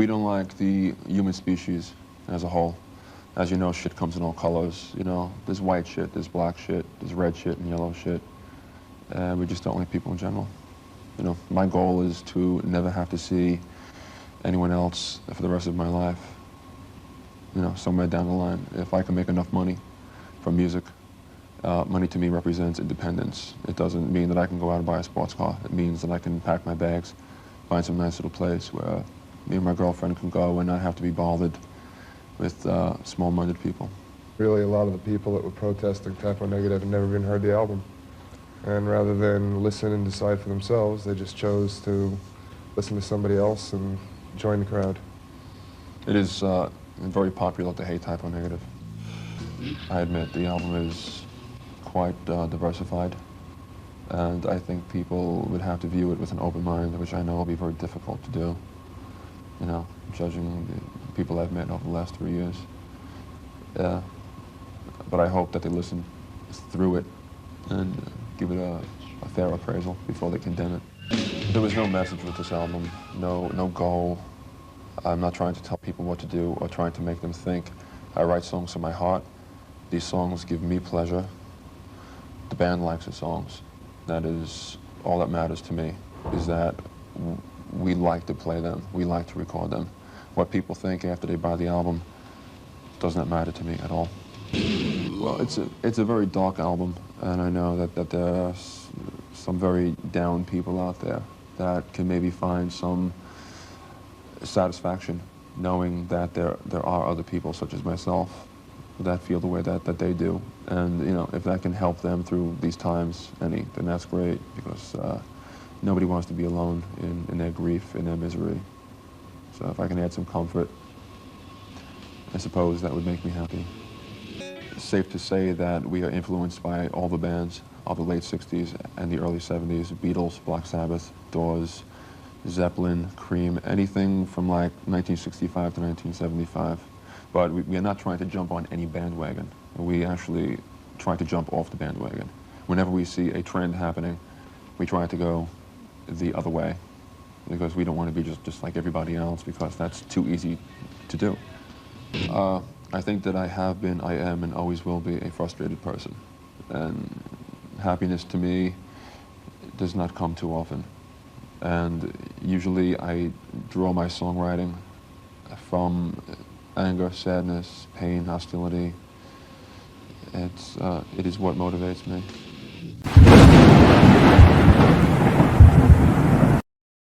We don't like the human species as a whole. As you know, shit comes in all colors, you know. There's white shit, there's black shit, there's red shit and yellow shit. And we just don't like people in general. You know, my goal is to never have to see anyone else for the rest of my life. You know, somewhere down the line, if I can make enough money from music, money to me represents independence. It doesn't mean that I can go out and buy a sports car. It means that I can pack my bags, find some nice little place where me and my girlfriend can go and not have to be bothered with small-minded people. Really, a lot of the people that were protesting Type O Negative had never even heard the album. And rather than listen and decide for themselves, they just chose to listen to somebody else and join the crowd. It is very popular to hate Type O Negative. I admit the album is quite diversified, and I think people would have to view it with an open mind, which I know will be very difficult to do, you know, judging the people I've met over the last 3 years. But I hope that they listen through it and give it a fair appraisal before they condemn it. There was no message with this album, no goal. I'm not trying to tell people what to do or trying to make them think. I write songs from my heart. These songs give me pleasure. The band likes the songs. That is all that matters to me, is that we like to play them. We like to record them. What people think after they buy the album does not matter to me at all. Well, it's a very dark album, and I know that there are some very down people out there that can maybe find some satisfaction knowing that there are other people such as myself that feel the way that they do. And, you know, if that can help them through these times, then that's great, because nobody wants to be alone in their grief, in their misery. So if I can add some comfort, I suppose that would make me happy. It's safe to say that we are influenced by all the bands of the late 60s and the early 70s, Beatles, Black Sabbath, Doors, Zeppelin, Cream, anything from like 1965 to 1975. But we are not trying to jump on any bandwagon. We actually try to jump off the bandwagon. Whenever we see a trend happening, we try to go the other way, because we don't want to be just like everybody else, because that's too easy to do. I think that I have been, I am, and always will be a frustrated person. And happiness to me does not come too often. And usually I draw my songwriting from anger, sadness, pain, hostility. It is what motivates me.